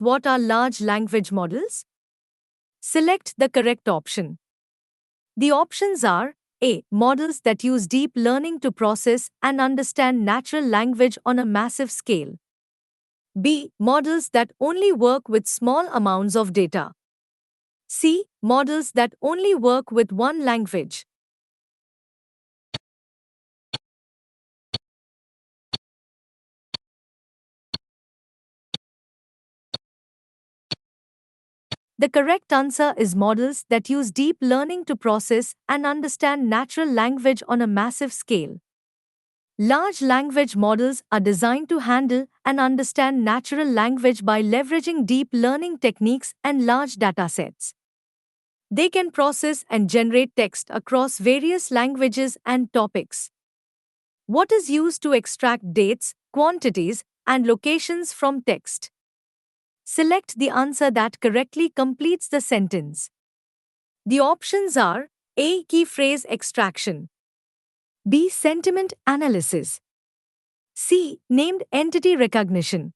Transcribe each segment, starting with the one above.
what are large language models? Select the correct option. The options are A. Models that use deep learning to process and understand natural language on a massive scale. B. Models that only work with small amounts of data. C. Models that only work with one language. The correct answer is models that use deep learning to process and understand natural language on a massive scale. Large language models are designed to handle and understand natural language by leveraging deep learning techniques and large datasets. They can process and generate text across various languages and topics. What is used to extract dates, quantities, and locations from text? Select the answer that correctly completes the sentence. The options are A. Key phrase extraction, B. Sentiment analysis, C. Named entity recognition.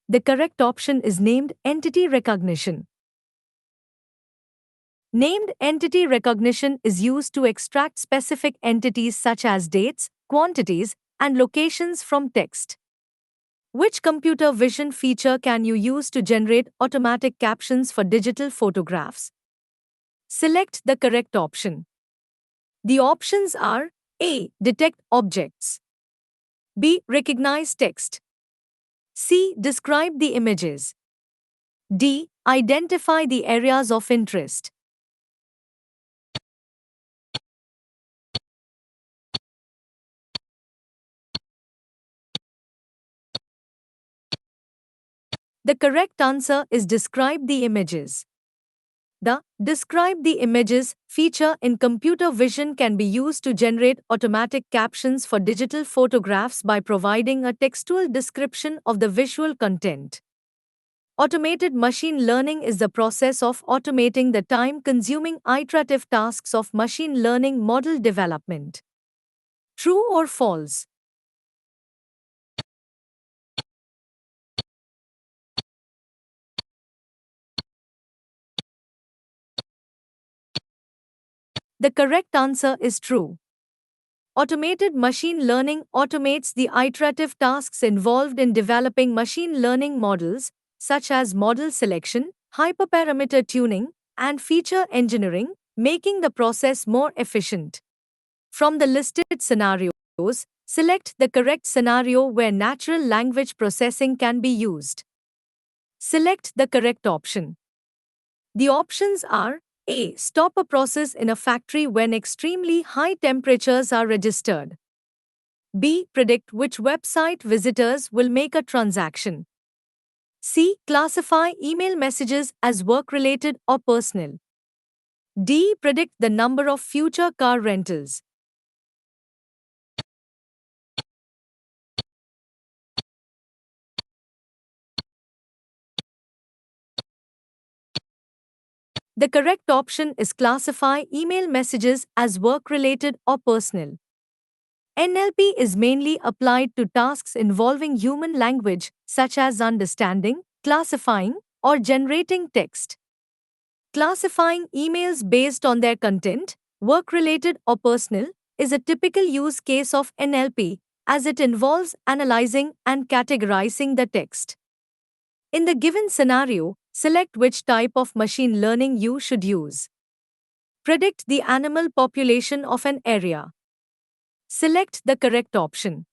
The correct option is named entity recognition. Named entity recognition is used to extract specific entities such as dates, quantities, and locations from text. Which computer vision feature can you use to generate automatic captions for digital photographs? Select the correct option. The options are A. Detect objects, B. Recognize text, C. Describe the images, D. Identify the areas of interest. The correct answer is describe the images. The Describe the images feature in computer vision can be used to generate automatic captions for digital photographs by providing a textual description of the visual content. Automated machine learning is the process of automating the time-consuming iterative tasks of machine learning model development. True or false? The correct answer is true. Automated machine learning automates the iterative tasks involved in developing machine learning models, such as model selection, hyperparameter tuning, and feature engineering, making the process more efficient. From the listed scenarios, select the correct scenario where natural language processing can be used. Select the correct option. The options are A. Stop a process in a factory when extremely high temperatures are registered. B. Predict which website visitors will make a transaction. C. Classify email messages as work-related or personal. D. Predict the number of future car rentals. The correct option is classify email messages as work-related or personal. NLP is mainly applied to tasks involving human language, such as understanding, classifying, or generating text. Classifying emails based on their content, work-related or personal, is a typical use case of NLP, as it involves analyzing and categorizing the text. In the given scenario, select which type of machine learning you should use. Predict the animal population of an area. Select the correct option.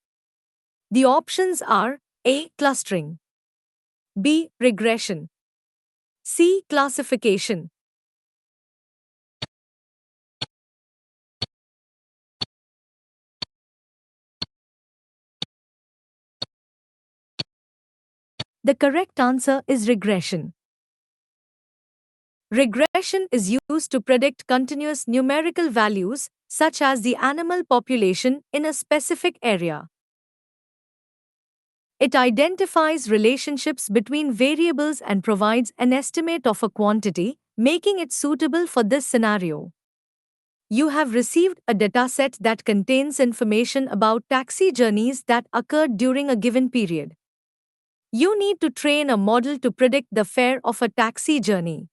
The options are A. Clustering, B. Regression, C. Classification. The correct answer is regression. Regression is used to predict continuous numerical values, such as the animal population in a specific area. It identifies relationships between variables and provides an estimate of a quantity, making it suitable for this scenario. You have received a dataset that contains information about taxi journeys that occurred during a given period. You need to train a model to predict the fare of a taxi journey.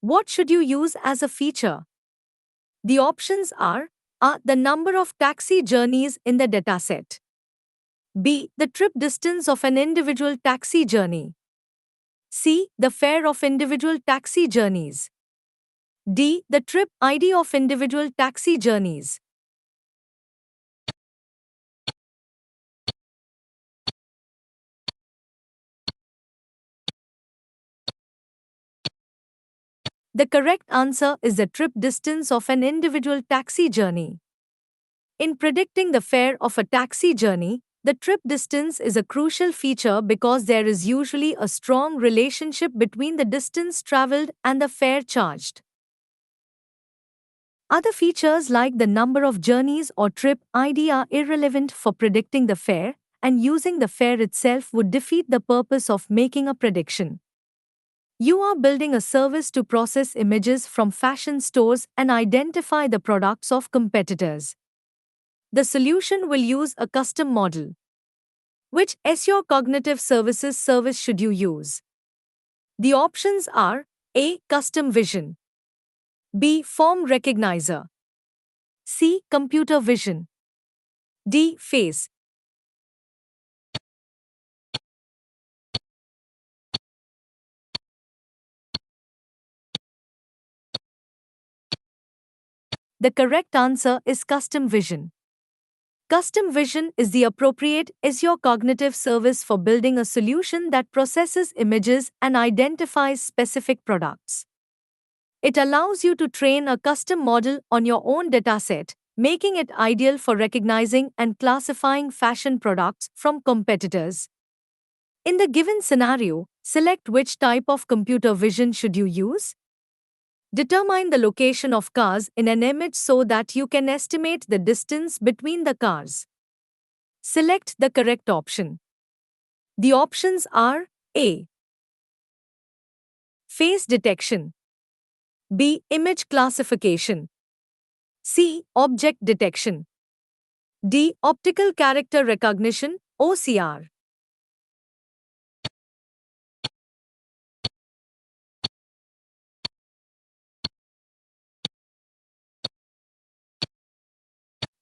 What should you use as a feature? The options are A. The number of taxi journeys in the dataset. B. The trip distance of an individual taxi journey. C. The fare of individual taxi journeys. D. The trip ID of individual taxi journeys. The correct answer is the trip distance of an individual taxi journey. In predicting the fare of a taxi journey, the trip distance is a crucial feature because there is usually a strong relationship between the distance traveled and the fare charged. Other features like the number of journeys or trip ID are irrelevant for predicting the fare, and using the fare itself would defeat the purpose of making a prediction. You are building a service to process images from fashion stores and identify the products of competitors. The solution will use a custom model. Which Azure Cognitive Services service should you use? The options are A. Custom Vision, B. Form Recognizer, C. Computer Vision, D. Face. The correct answer is Custom Vision. Custom Vision is the appropriate Azure Cognitive service for building a solution that processes images and identifies specific products. It allows you to train a custom model on your own dataset, making it ideal for recognizing and classifying fashion products from competitors. In the given scenario, select which type of computer vision should you use. Determine the location of cars in an image so that you can estimate the distance between the cars. Select the correct option. The options are A. Face detection, B. Image classification, C. Object detection, D. Optical character recognition (OCR).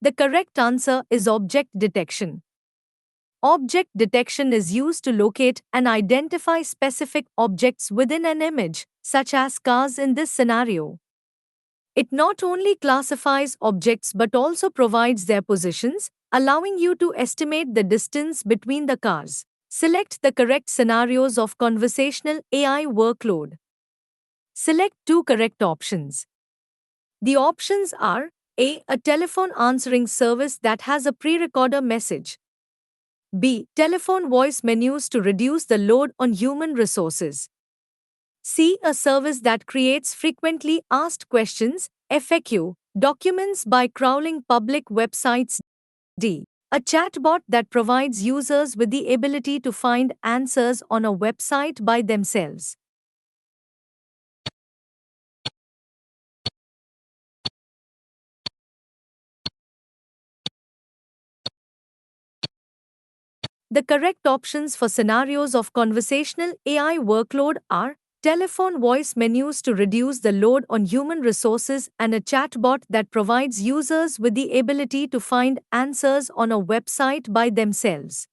The correct answer is object detection. Object detection is used to locate and identify specific objects within an image, such as cars in this scenario. It not only classifies objects but also provides their positions, allowing you to estimate the distance between the cars. Select the correct scenarios of conversational AI workload. Select two correct options. The options are A. A telephone answering service that has a pre-recorder message. B. Telephone voice menus to reduce the load on human resources. C. A service that creates frequently asked questions (FAQ) documents by crawling public websites. D. A chatbot that provides users with the ability to find answers on a website by themselves. The correct options for scenarios of conversational AI workload are telephone voice menus to reduce the load on human resources and a chatbot that provides users with the ability to find answers on a website by themselves.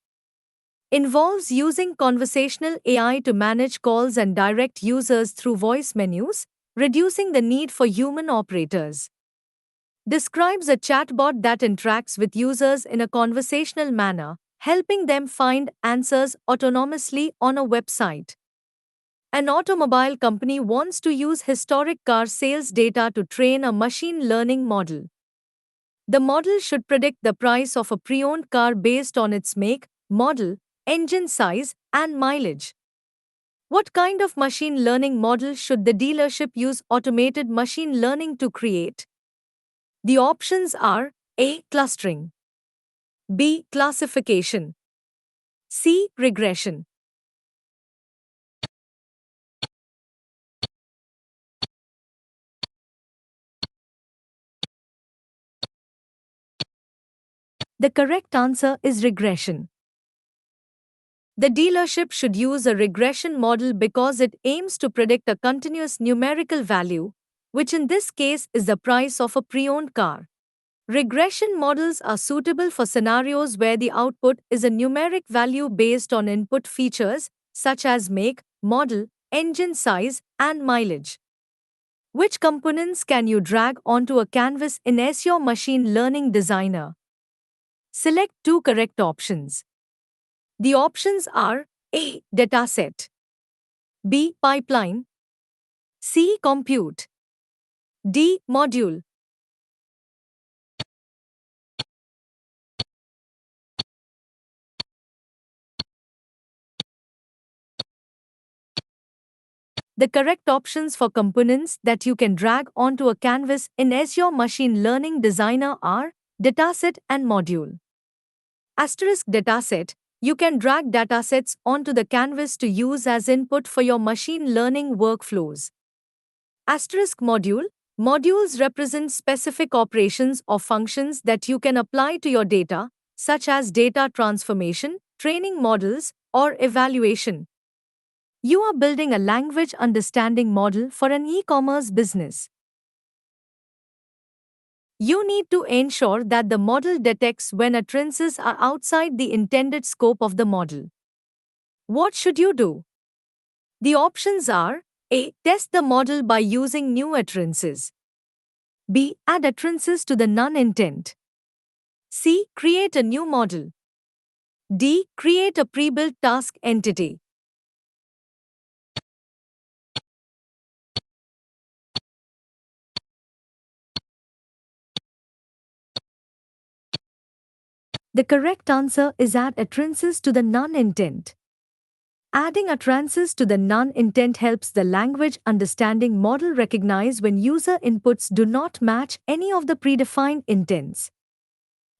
Involves using conversational AI to manage calls and direct users through voice menus, reducing the need for human operators. Describes a chatbot that interacts with users in a conversational manner, helping them find answers autonomously on a website. An automobile company wants to use historic car sales data to train a machine learning model. The model should predict the price of a pre-owned car based on its make, model, engine size, and mileage. What kind of machine learning model should the dealership use automated machine learning to create? The options are A. Clustering, B. Classification, C. Regression. The correct answer is regression. The dealership should use a regression model because it aims to predict a continuous numerical value, which in this case is the price of a pre-owned car. Regression models are suitable for scenarios where the output is a numeric value based on input features such as make, model, engine size, and mileage. Which components can you drag onto a canvas in SEO Machine Learning Designer? Select two correct options. The options are A. Dataset, B. Pipeline, C. Compute, D. Module. The correct options for components that you can drag onto a canvas in Azure Machine Learning Designer are dataset and module. Asterisk dataset. You can drag datasets onto the canvas to use as input for your machine learning workflows. Asterisk module. Modules represent specific operations or functions that you can apply to your data, such as data transformation, training models, or evaluation. You are building a language understanding model for an e-commerce business. You need to ensure that the model detects when utterances are outside the intended scope of the model. What should you do? The options are A. Test the model by using new utterances. B. Add utterances to the none intent. C. Create a new model. D. Create a pre-built task entity. The correct answer is add utterances to the none intent. Adding utterances to the none intent helps the language understanding model recognize when user inputs do not match any of the predefined intents.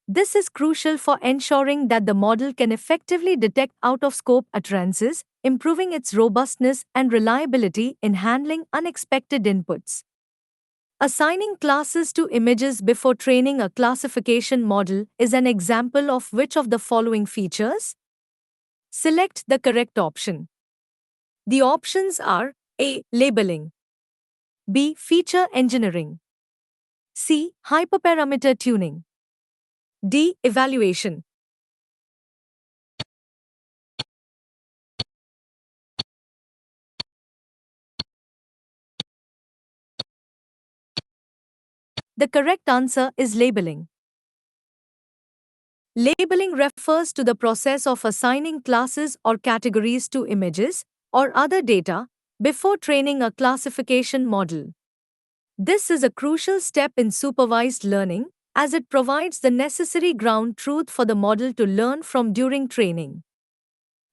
This is crucial for ensuring that the model can effectively detect out-of-scope utterances, improving its robustness and reliability in handling unexpected inputs. Assigning classes to images before training a classification model is an example of which of the following features? Select the correct option. The options are A. Labeling, B. Feature engineering, C. Hyperparameter tuning, D. Evaluation. The correct answer is labeling. Labeling refers to the process of assigning classes or categories to images or other data before training a classification model. This is a crucial step in supervised learning as it provides the necessary ground truth for the model to learn from during training.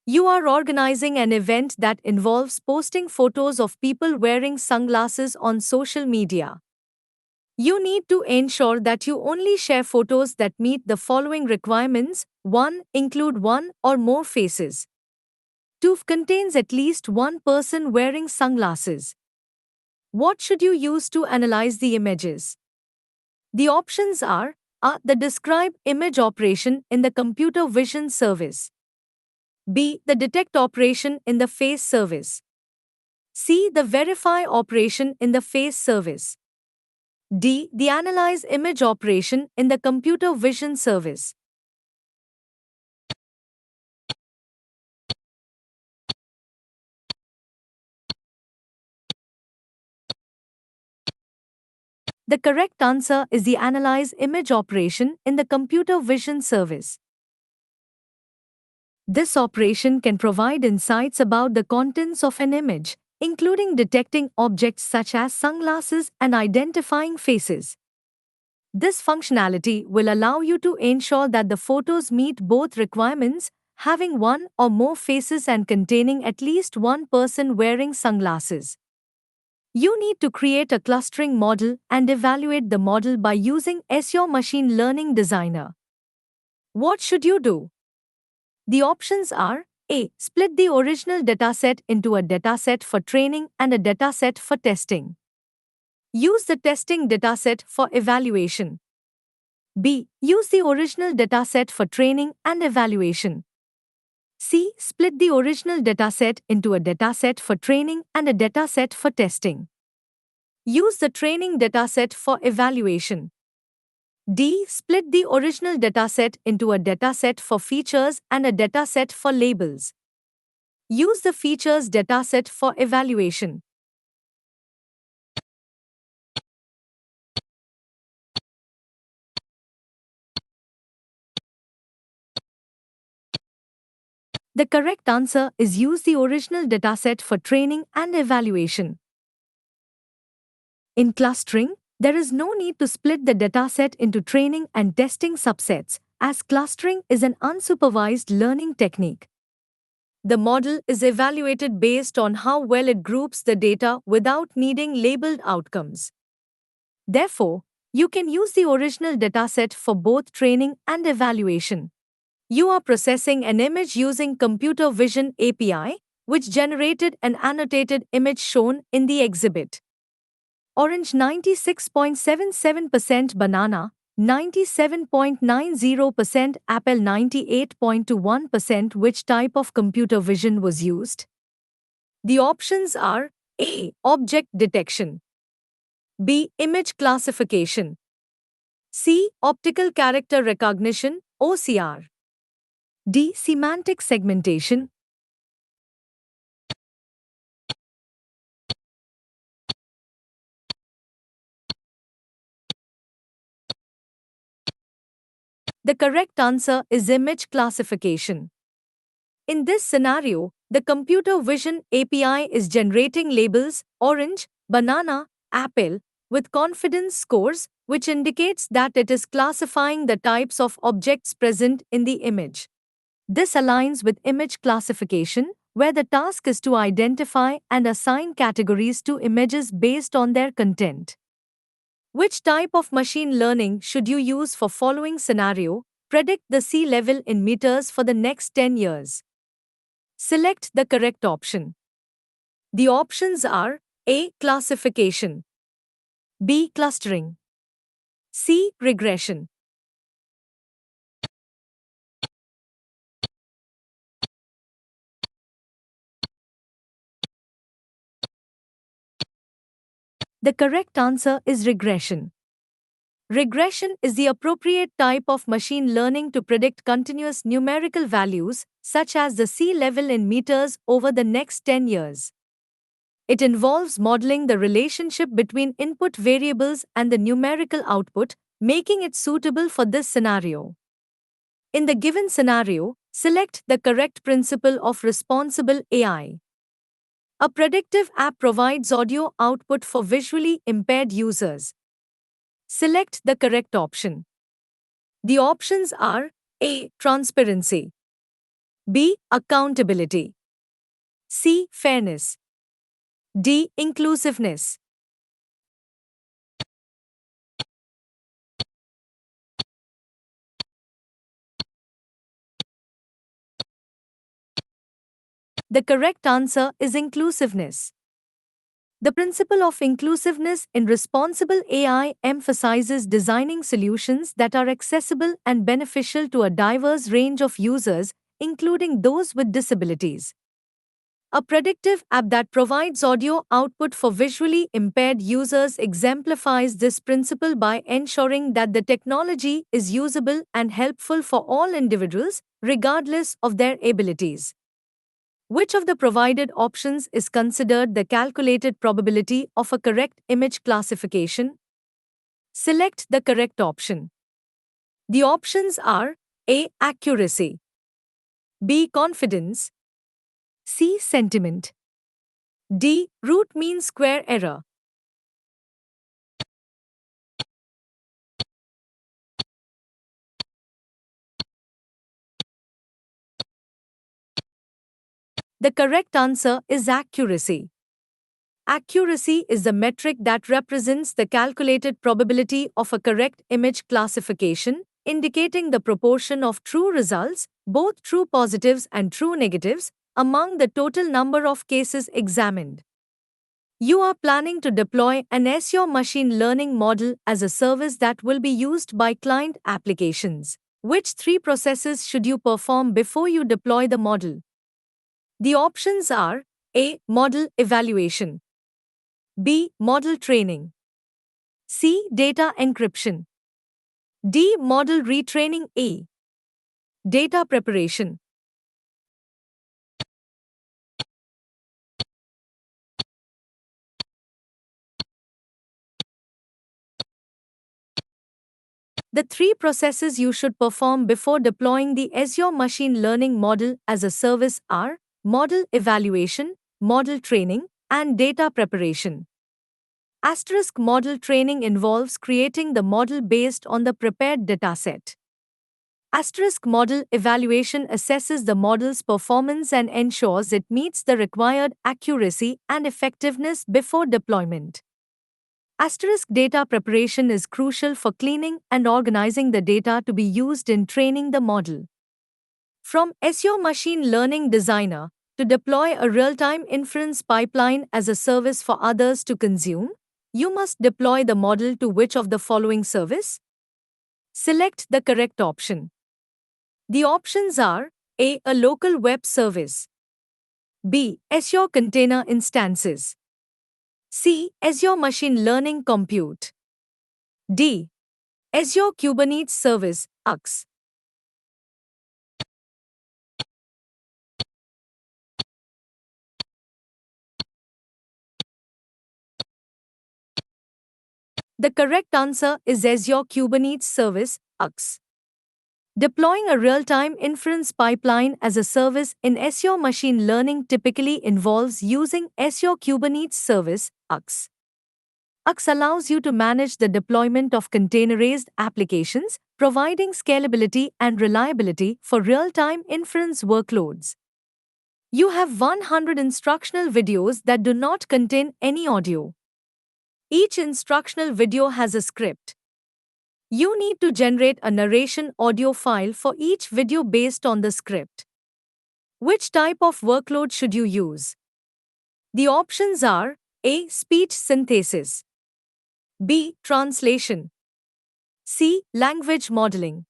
You are organizing an event that involves posting photos of people wearing sunglasses on social media. You need to ensure that you only share photos that meet the following requirements. 1. Include one or more faces. 2. Contains at least one person wearing sunglasses. What should you use to analyze the images? The options are A. The describe image operation in the computer vision service. B. The detect operation in the face service. C. The verify operation in the face service. D. The analyze image operation in the computer vision service. The correct answer is the analyze image operation in the computer vision service. This operation can provide insights about the contents of an image, including detecting objects such as sunglasses and identifying faces. This functionality will allow you to ensure that the photos meet both requirements, having one or more faces and containing at least one person wearing sunglasses. You need to create a clustering model and evaluate the model by using SEO Machine Learning Designer. What should you do? The options are A. Split the original dataset into a dataset for training and a dataset for testing. Use the testing dataset for evaluation. B. Use the original dataset for training and evaluation. C. Split the original dataset into a dataset for training and a dataset for testing. Use the training dataset for evaluation. D. Split the original dataset into a dataset for features and a dataset for labels. Use the features dataset for evaluation. The correct answer is use the original dataset for training and evaluation. In clustering, there is no need to split the dataset into training and testing subsets, as clustering is an unsupervised learning technique. The model is evaluated based on how well it groups the data without needing labeled outcomes. Therefore, you can use the original dataset for both training and evaluation. You are processing an image using Computer Vision API, which generated an annotated image shown in the exhibit. Orange 96.77%, banana 97.90%, apple 98.21%. Which type of computer vision was used? The options are A. Object detection, B. Image classification, C. Optical character recognition OCR, D. Semantic segmentation. The correct answer is image classification. In this scenario, the Computer Vision API is generating labels orange, banana, apple with confidence scores, which indicates that it is classifying the types of objects present in the image. This aligns with image classification, where the task is to identify and assign categories to images based on their content. Which type of machine learning should you use for following scenario? Predict the sea level in meters for the next 10 years. Select the correct option. The options are A. Classification, B. Clustering, C. Regression. The correct answer is regression. Regression is the appropriate type of machine learning to predict continuous numerical values, such as the sea level in meters over the next 10 years. It involves modeling the relationship between input variables and the numerical output, making it suitable for this scenario. In the given scenario, select the correct principle of responsible AI. A predictive app provides audio output for visually impaired users. Select the correct option. The options are A. Transparency, B. Accountability, C. Fairness, D. Inclusiveness. The correct answer is inclusiveness. The principle of inclusiveness in responsible AI emphasizes designing solutions that are accessible and beneficial to a diverse range of users, including those with disabilities. A predictive app that provides audio output for visually impaired users exemplifies this principle by ensuring that the technology is usable and helpful for all individuals, regardless of their abilities. Which of the provided options is considered the calculated probability of a correct image classification? Select the correct option. The options are A. Accuracy, B. Confidence, C. Sentiment, D. Root mean square error. The correct answer is accuracy. Accuracy is the metric that represents the calculated probability of a correct image classification, indicating the proportion of true results, both true positives and true negatives, among the total number of cases examined. You are planning to deploy an Azure machine learning model as a service that will be used by client applications. Which three processes should you perform before you deploy the model? The options are A. Model evaluation, B. Model training, C. Data encryption, D. Model retraining, E. Data preparation. The three processes you should perform before deploying the Azure Machine Learning Model as a service are model evaluation, model training, and data preparation. Asterisk model training involves creating the model based on the prepared dataset. Asterisk model evaluation assesses the model's performance and ensures it meets the required accuracy and effectiveness before deployment. Asterisk data preparation is crucial for cleaning and organizing the data to be used in training the model. From Azure Machine Learning Designer to deploy a real-time inference pipeline as a service for others to consume, you must deploy the model to which of the following service? Select the correct option. The options are A. A local web service, B. Azure Container Instances, C. Azure Machine Learning Compute, D. Azure Kubernetes Service, AKS. The correct answer is Azure Kubernetes Service, AKS. Deploying a real-time inference pipeline as a service in Azure Machine Learning typically involves using Azure Kubernetes Service, AKS. AKS allows you to manage the deployment of containerized applications, providing scalability and reliability for real-time inference workloads. You have 100 instructional videos that do not contain any audio. Each instructional video has a script. You need to generate a narration audio file for each video based on the script. Which type of workload should you use? The options are A. Speech synthesis, B. Translation, C. Language modeling,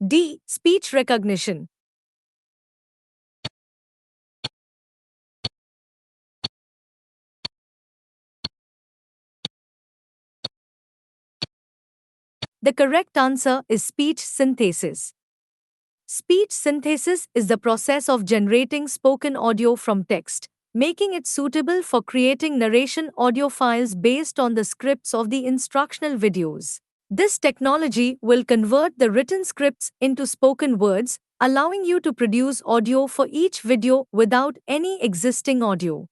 D. Speech recognition. The correct answer is speech synthesis. Speech synthesis is the process of generating spoken audio from text, making it suitable for creating narration audio files based on the scripts of the instructional videos. This technology will convert the written scripts into spoken words, allowing you to produce audio for each video without any existing audio.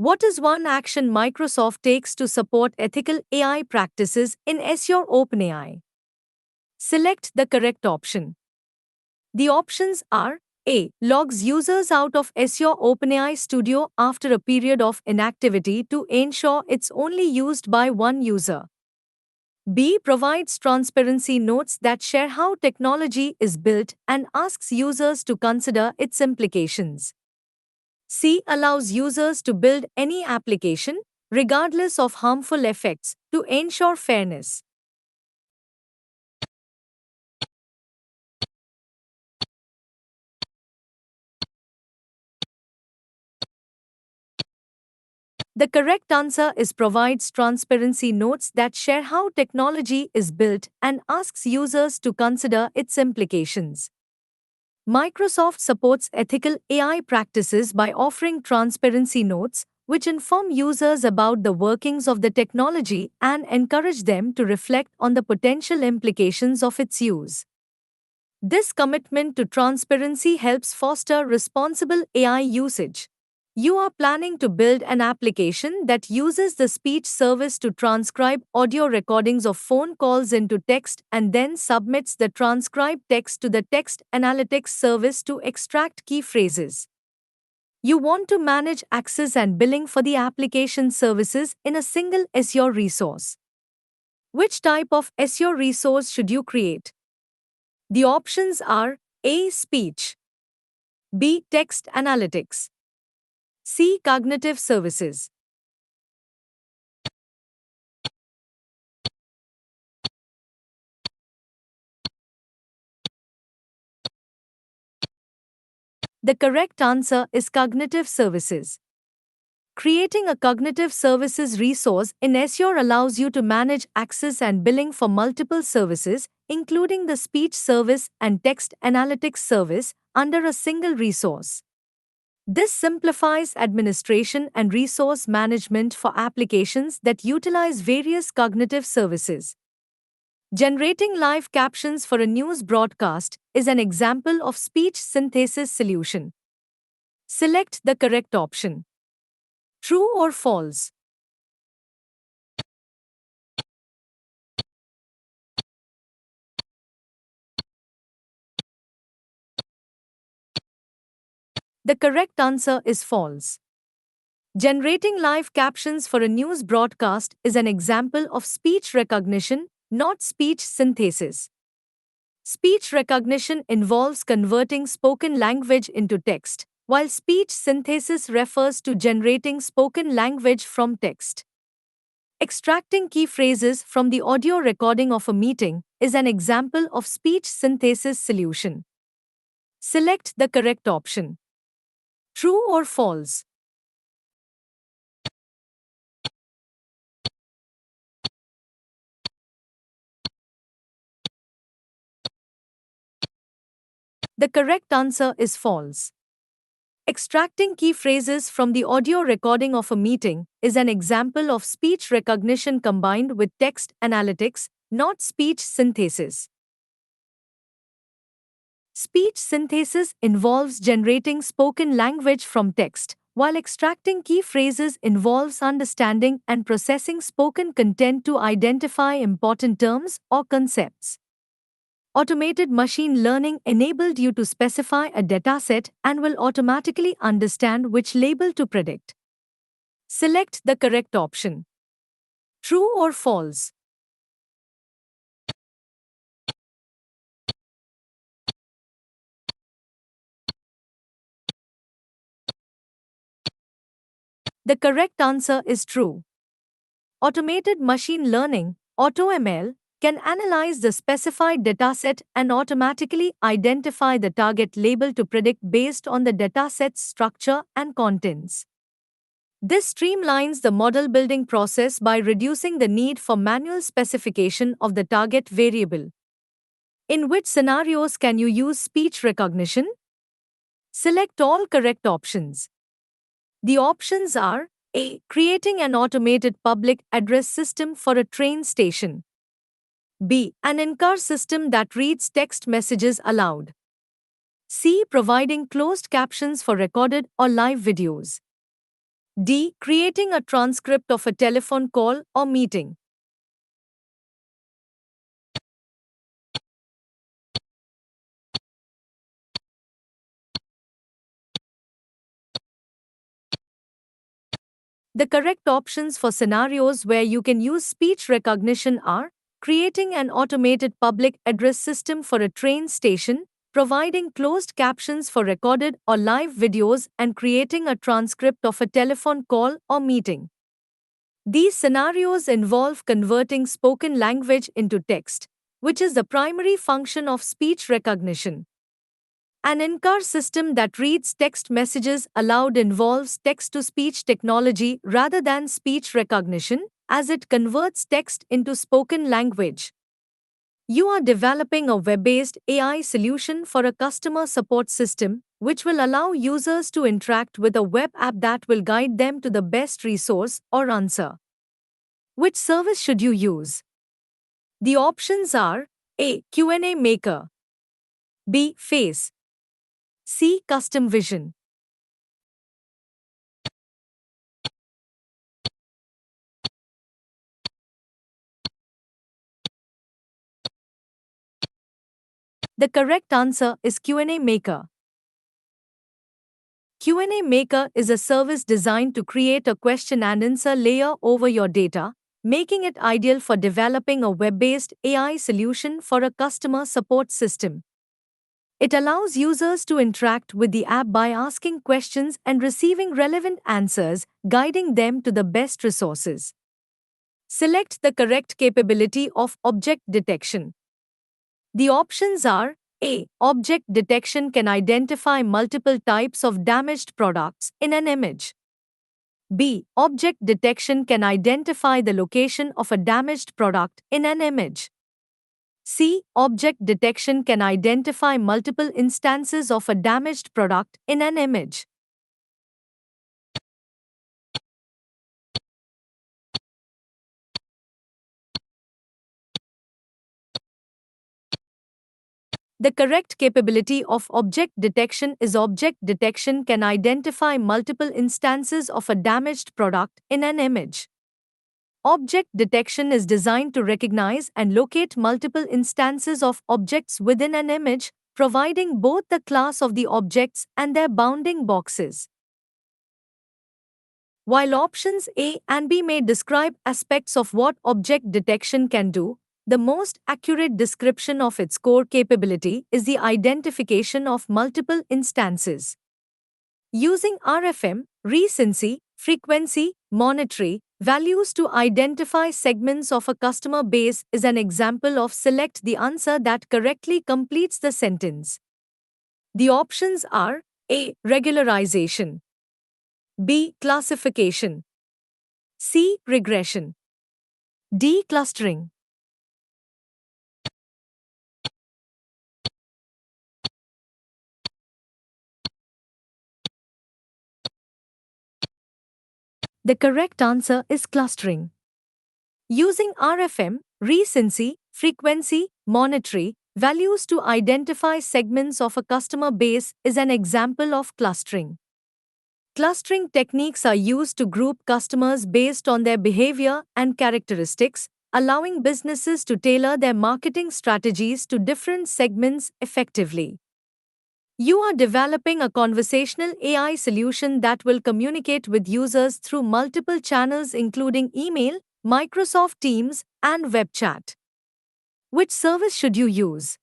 What is one action Microsoft takes to support ethical AI practices in Azure OpenAI? Select the correct option. The options are A. Logs users out of Azure OpenAI Studio after a period of inactivity to ensure it's only used by one user. B. Provides transparency notes that share how technology is built and asks users to consider its implications. C. Allows users to build any application, regardless of harmful effects, to ensure fairness. The correct answer is provides transparency notes that share how technology is built and asks users to consider its implications. Microsoft supports ethical AI practices by offering transparency notes, which inform users about the workings of the technology and encourage them to reflect on the potential implications of its use. This commitment to transparency helps foster responsible AI usage. You are planning to build an application that uses the speech service to transcribe audio recordings of phone calls into text and then submits the transcribed text to the text analytics service to extract key phrases. You want to manage access and billing for the application services in a single Azure resource. Which type of Azure resource should you create? The options are A. Speech, B. Text analytics, C. Cognitive services, The correct answer is cognitive services. Creating a cognitive services resource in Azure allows you to manage access and billing for multiple services, including the speech service and text analytics service, under a single resource. This simplifies administration and resource management for applications that utilize various cognitive services. Generating live captions for a news broadcast is an example of speech synthesis solution. Select the correct option. True or false? The correct answer is false. Generating live captions for a news broadcast is an example of speech recognition, not speech synthesis. Speech recognition involves converting spoken language into text, while speech synthesis refers to generating spoken language from text. Extracting key phrases from the audio recording of a meeting is an example of speech synthesis solution. Select the correct option. True or false? The correct answer is false. Extracting key phrases from the audio recording of a meeting is an example of speech recognition combined with text analytics, not speech synthesis. Speech synthesis involves generating spoken language from text, while extracting key phrases involves understanding and processing spoken content to identify important terms or concepts. Automated machine learning enabled you to specify a dataset and will automatically understand which label to predict. Select the correct option. True or false? The correct answer is true. Automated machine learning, AutoML, can analyze the specified dataset and automatically identify the target label to predict based on the dataset's structure and contents. This streamlines the model building process by reducing the need for manual specification of the target variable. In which scenarios can you use speech recognition? Select all correct options. The options are A. Creating an automated public address system for a train station. B. An in-car system that reads text messages aloud. C. Providing closed captions for recorded or live videos. D. Creating a transcript of a telephone call or meeting. The correct options for scenarios where you can use speech recognition are creating an automated public address system for a train station, providing closed captions for recorded or live videos, and creating a transcript of a telephone call or meeting. These scenarios involve converting spoken language into text, which is the primary function of speech recognition. An in-car system that reads text messages aloud involves text-to-speech technology rather than speech recognition, as it converts text into spoken language. You are developing a web-based AI solution for a customer support system, which will allow users to interact with a web app that will guide them to the best resource or answer. Which service should you use? The options are A. Q&A Maker, B. Face, C. Custom Vision. The correct answer is Q&A Maker. Q&A Maker is a service designed to create a question and answer layer over your data, making it ideal for developing a web-based AI solution for a customer support system. It allows users to interact with the app by asking questions and receiving relevant answers, guiding them to the best resources. Select the correct capability of object detection. The options are A. Object detection can identify multiple types of damaged products in an image. B. Object detection can identify the location of a damaged product in an image. C. Object detection can identify multiple instances of a damaged product in an image. The correct capability of object detection is object detection can identify multiple instances of a damaged product in an image. Object detection is designed to recognize and locate multiple instances of objects within an image, providing both the class of the objects and their bounding boxes. While options A and B may describe aspects of what object detection can do, the most accurate description of its core capability is the identification of multiple instances. Using RFM, recency, frequency, monetary, values to identify segments of a customer base is an example of select the answer that correctly completes the sentence. The options are A. Regularization, B. Classification, C. Regression, D. Clustering. The correct answer is clustering. Using RFM, recency, frequency, monetary, values to identify segments of a customer base is an example of clustering. Clustering techniques are used to group customers based on their behavior and characteristics, allowing businesses to tailor their marketing strategies to different segments effectively. You are developing a conversational AI solution that will communicate with users through multiple channels including email, Microsoft Teams, and web chat. Which service should you use?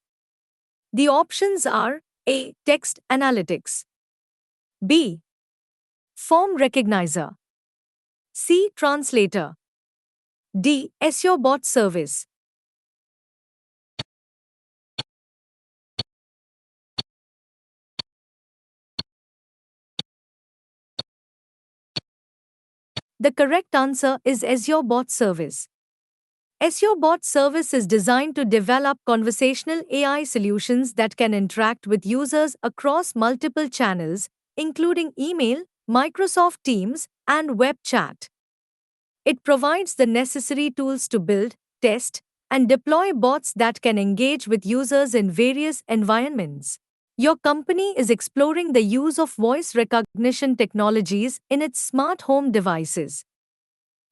The options are A. Text Analytics, B. Form Recognizer, C. Translator, D. SEO Bot Service. The correct answer is SEO Bot Service. SEO Bot Service is designed to develop conversational AI solutions that can interact with users across multiple channels, including email, Microsoft Teams, and web chat. It provides the necessary tools to build, test, and deploy bots that can engage with users in various environments. Your company is exploring the use of voice recognition technologies in its smart home devices.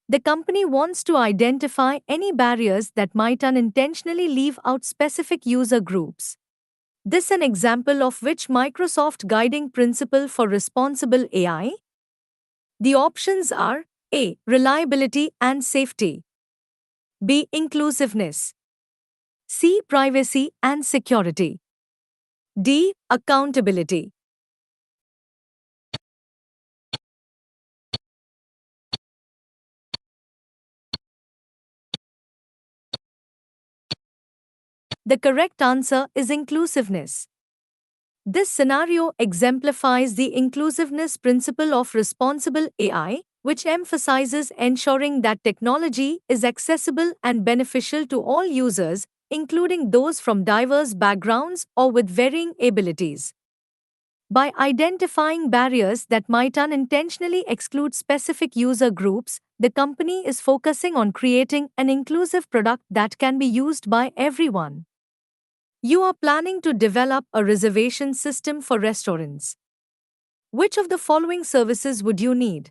The company wants to identify any barriers that might unintentionally leave out specific user groups. This is an example of which Microsoft guiding principle for responsible AI? The options are A. Reliability and safety, B. Inclusiveness, C. Privacy and security, D. Accountability. The correct answer is inclusiveness. This scenario exemplifies the inclusiveness principle of responsible AI, which emphasizes ensuring that technology is accessible and beneficial to all users, including those from diverse backgrounds or with varying abilities. By identifying barriers that might unintentionally exclude specific user groups, the company is focusing on creating an inclusive product that can be used by everyone. You are planning to develop a reservation system for restaurants. Which of the following services would you need?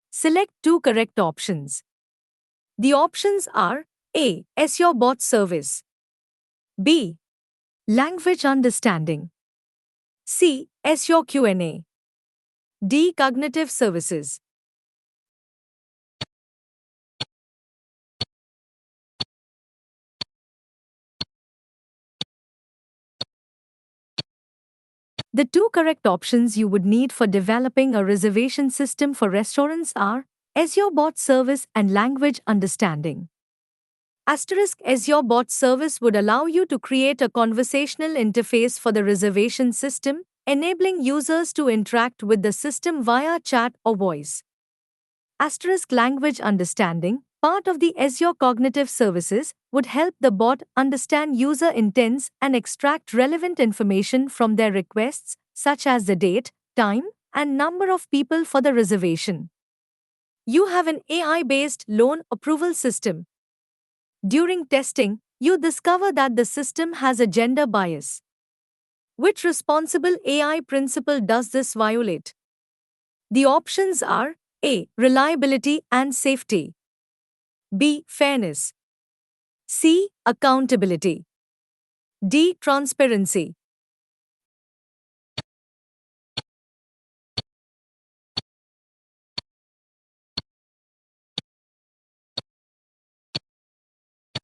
Select two correct options. The options are A. SEO Bot Service, B. Language Understanding, C. SEO Q&A, D. Cognitive Services. The two correct options you would need for developing a reservation system for restaurants are SEO Bot Service and Language Understanding. Asterisk Azure Bot service would allow you to create a conversational interface for the reservation system, enabling users to interact with the system via chat or voice. Asterisk Language Understanding, part of the Azure Cognitive Services, would help the bot understand user intents and extract relevant information from their requests, such as the date, time, and number of people for the reservation. You have an AI based loan approval system. During testing, you discover that the system has a gender bias. Which responsible AI principle does this violate? The options are A. Reliability and safety, B. Fairness, C. Accountability, D. Transparency.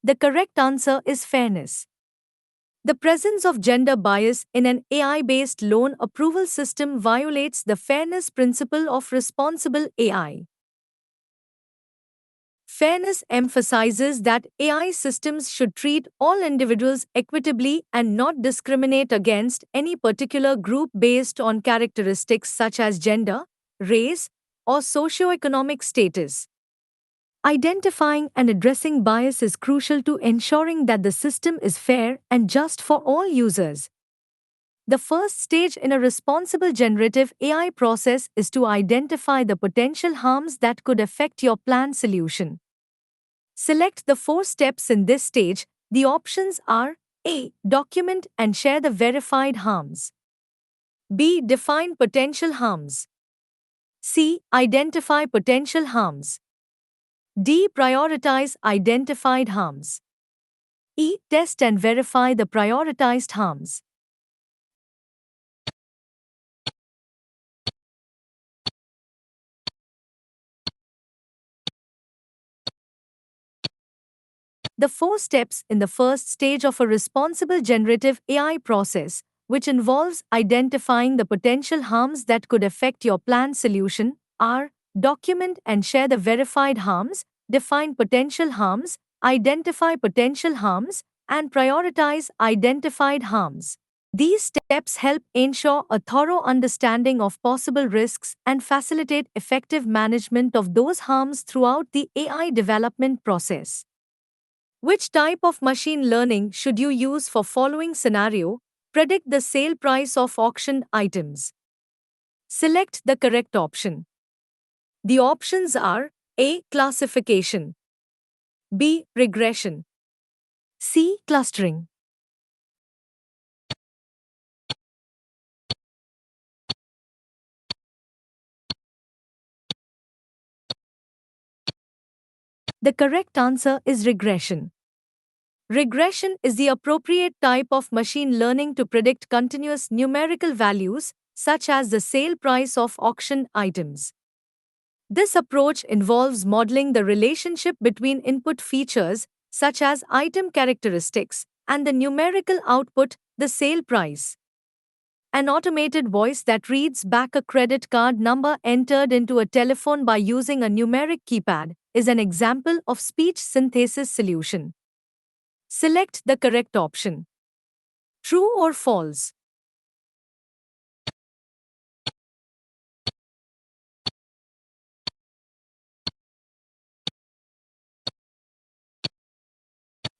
The correct answer is fairness. The presence of gender bias in an AI based loan approval system violates the fairness principle of responsible AI. Fairness emphasizes that AI systems should treat all individuals equitably and not discriminate against any particular group based on characteristics such as gender, race, or socioeconomic status. Identifying and addressing bias is crucial to ensuring that the system is fair and just for all users. The first stage in a responsible generative AI process is to identify the potential harms that could affect your planned solution. Select the 4 steps in this stage. The options are A. Document and share the verified harms, B. Define potential harms, C. Identify potential harms, D. Prioritize identified harms, E. Test and verify the prioritized harms. The 4 steps in the first stage of a responsible generative AI process, which involves identifying the potential harms that could affect your planned solution, are document and share the verified harms, define potential harms, identify potential harms, and prioritize identified harms. These steps help ensure a thorough understanding of possible risks and facilitate effective management of those harms throughout the AI development process. Which type of machine learning should you use for following scenario? Predict the sale price of auctioned items. Select the correct option. The options are A. Classification, B. Regression, C. Clustering. The correct answer is regression. Regression is the appropriate type of machine learning to predict continuous numerical values, such as the sale price of auctioned items. This approach involves modeling the relationship between input features, such as item characteristics, and the numerical output, the sale price. An automated voice that reads back a credit card number entered into a telephone by using a numeric keypad is an example of speech synthesis solution. Select the correct option. True or false?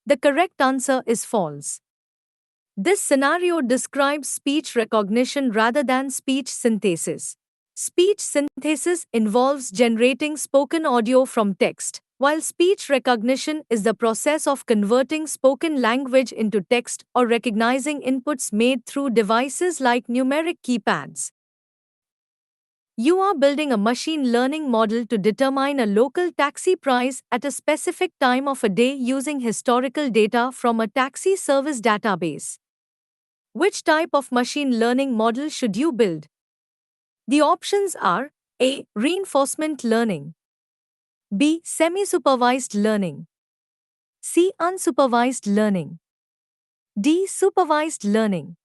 The correct answer is false. This scenario describes speech recognition rather than speech synthesis. Speech synthesis involves generating spoken audio from text, while speech recognition is the process of converting spoken language into text or recognizing inputs made through devices like numeric keypads. You are building a machine learning model to determine a local taxi price at a specific time of a day using historical data from a taxi service database. Which type of machine learning model should you build? The options are A. Reinforcement learning, B. Semi-supervised learning, C. Unsupervised learning, D. Supervised learning.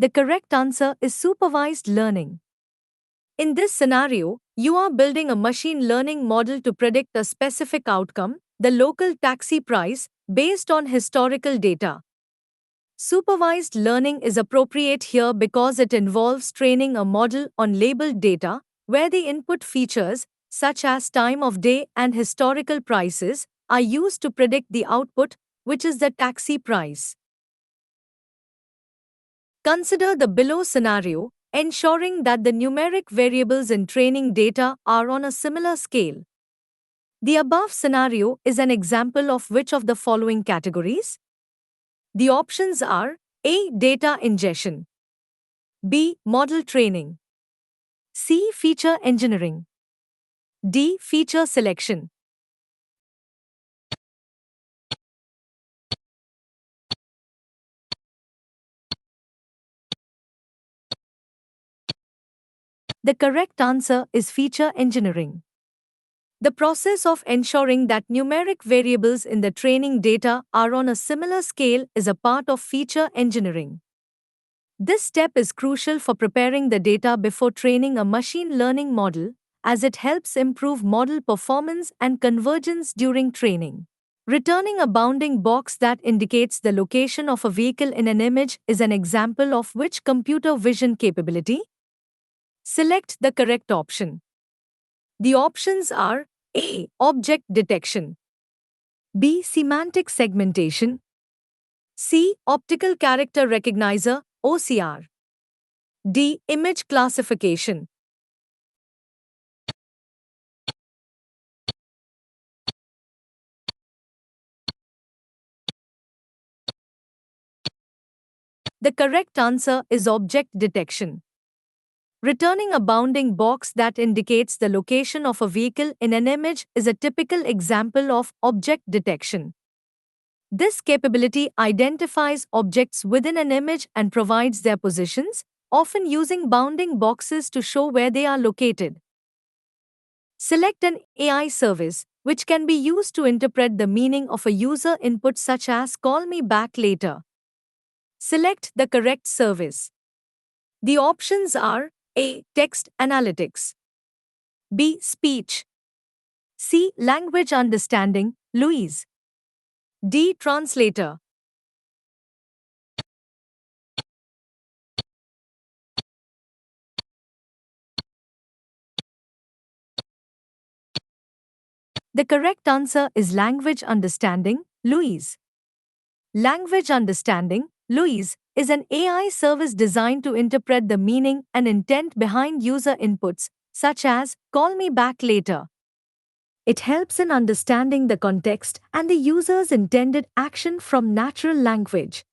The correct answer is supervised learning. In this scenario, you are building a machine learning model to predict a specific outcome, the local taxi price, based on historical data. Supervised learning is appropriate here because it involves training a model on labeled data, where the input features, such as time of day and historical prices, are used to predict the output, which is the taxi price. Consider the below scenario, ensuring that the numeric variables in training data are on a similar scale. The above scenario is an example of which of the following categories? The options are A. Data ingestion, B. Model training, C. Feature engineering, D. Feature selection. The correct answer is feature engineering. The process of ensuring that numeric variables in the training data are on a similar scale is a part of feature engineering. This step is crucial for preparing the data before training a machine learning model, as it helps improve model performance and convergence during training. Returning a bounding box that indicates the location of a vehicle in an image is an example of which computer vision capability? Select the correct option. The options are A. Object detection, B. Semantic segmentation, C. Optical character recognizer (OCR), D. Image classification. The correct answer is object detection. Returning a bounding box that indicates the location of a vehicle in an image is a typical example of object detection. This capability identifies objects within an image and provides their positions, often using bounding boxes to show where they are located. Select an AI service, which can be used to interpret the meaning of a user input such as "call me back later." Select the correct service. The options are A. Text analytics, B. Speech, C. Language understanding, LUIS, D. Translator. The correct answer is language understanding, LUIS. Language understanding, LUIS, is an AI service designed to interpret the meaning and intent behind user inputs, such as "call me back later." It helps in understanding the context and the user's intended action from natural language.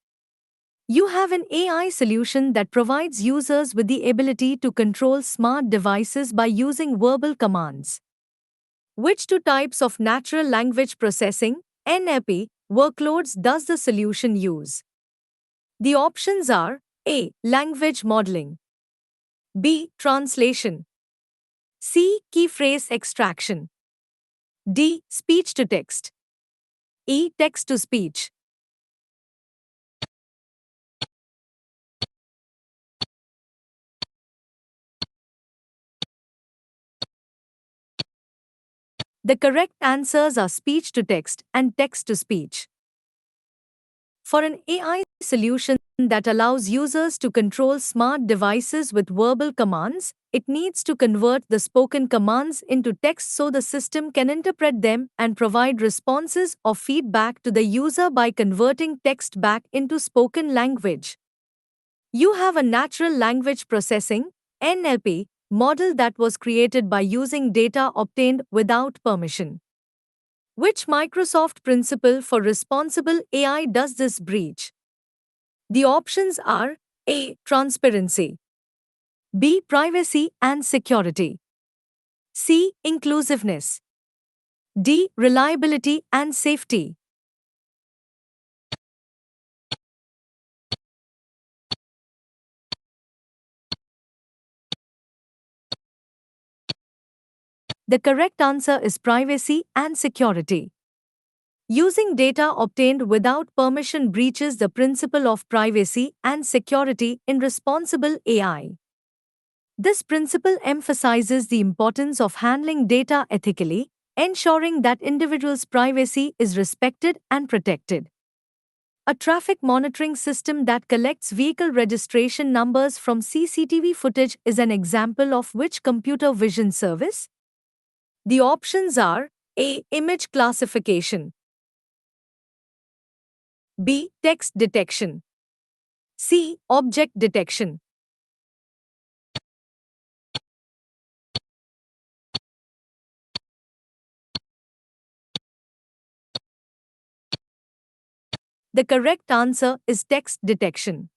You have an AI solution that provides users with the ability to control smart devices by using verbal commands. Which two types of natural language processing (NLP) workloads does the solution use? The options are A. Language modeling, B. Translation, C. Key phrase extraction, D. Speech to text, E. Text to speech. The correct answers are speech to text and text to speech. For an AI solution that allows users to control smart devices with verbal commands, it needs to convert the spoken commands into text so the system can interpret them and provide responses or feedback to the user by converting text back into spoken language. You have a natural language processing (NLP) model that was created by using data obtained without permission. Which Microsoft principle for responsible AI does this breach? The options are A. Transparency, B. Privacy and security, C. Inclusiveness, D. Reliability and safety. The correct answer is privacy and security. Using data obtained without permission breaches the principle of privacy and security in responsible AI. This principle emphasizes the importance of handling data ethically, ensuring that individuals' privacy is respected and protected. A traffic monitoring system that collects vehicle registration numbers from CCTV footage is an example of which computer vision service. The options are A. Image classification, B. Text detection, C. Object detection. The correct answer is text detection.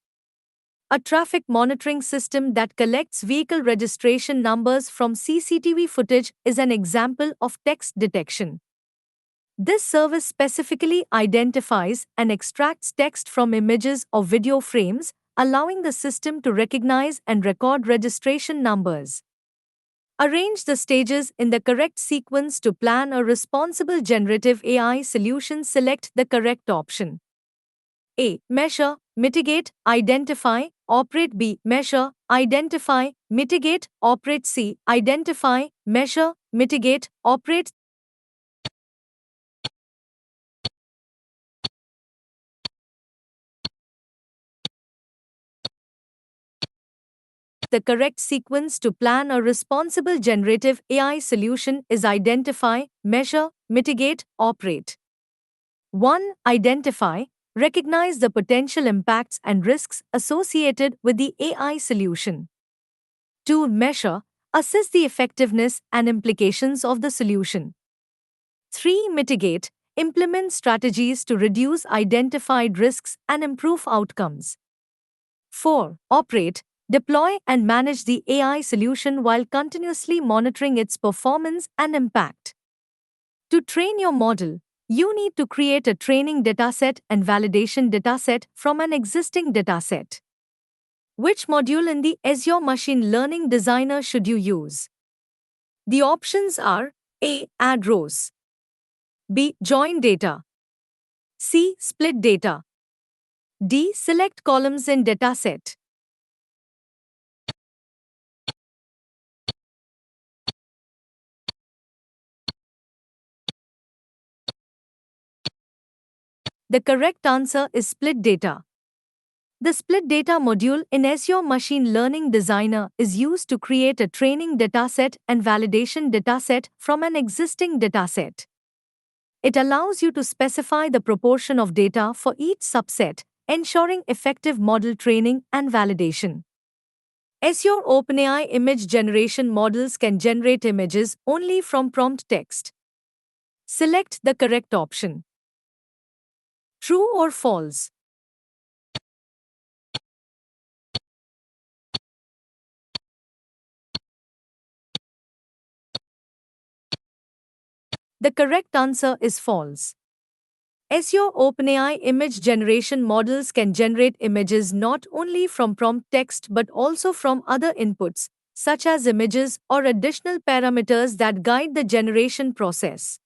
A traffic monitoring system that collects vehicle registration numbers from CCTV footage is an example of text detection. This service specifically identifies and extracts text from images or video frames, allowing the system to recognize and record registration numbers. Arrange the stages in the correct sequence to plan a responsible generative AI solution. Select the correct option. A. Measure, mitigate, identify, operate. B. Measure, identify, mitigate, operate. C. Identify, measure, mitigate, operate. The correct sequence to plan a responsible generative AI solution is identify, measure, mitigate, operate. 1. Identify, recognize the potential impacts and risks associated with the AI solution. 2. Measure, assess the effectiveness and implications of the solution. 3. Mitigate, implement strategies to reduce identified risks and improve outcomes. 4. Operate, deploy and manage the AI solution while continuously monitoring its performance and impact. To train your model, you need to create a training dataset and validation dataset from an existing dataset. Which module in the Azure Machine Learning Designer should you use? The options are A. Add rows, B. Join data, C. Split data, D. Select columns in dataset. The correct answer is split data. The split data module in Azure Machine Learning Designer is used to create a training dataset and validation dataset from an existing dataset. It allows you to specify the proportion of data for each subset, ensuring effective model training and validation. Azure OpenAI image generation models can generate images only from prompt text. Select the correct option. True or false? The correct answer is false. Azure OpenAI image generation models can generate images not only from prompt text but also from other inputs, such as images or additional parameters that guide the generation process.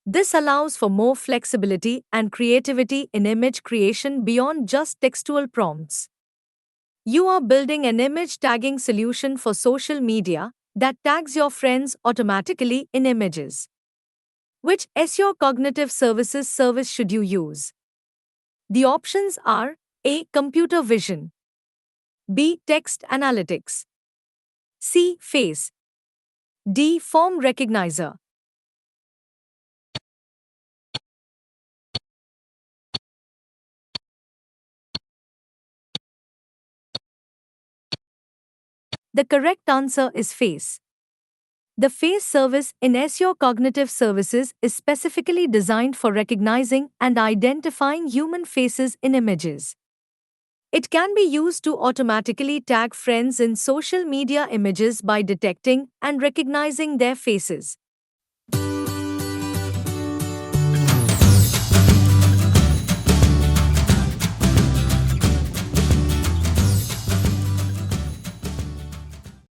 This allows for more flexibility and creativity in image creation beyond just textual prompts. You are building an image tagging solution for social media that tags your friends automatically in images. Which Azure Cognitive Services service should you use? The options are A. Computer vision, B. Text analytics, C. Face, D. Form recognizer. The correct answer is Face. The Face service in Azure Cognitive Services is specifically designed for recognizing and identifying human faces in images. It can be used to automatically tag friends in social media images by detecting and recognizing their faces.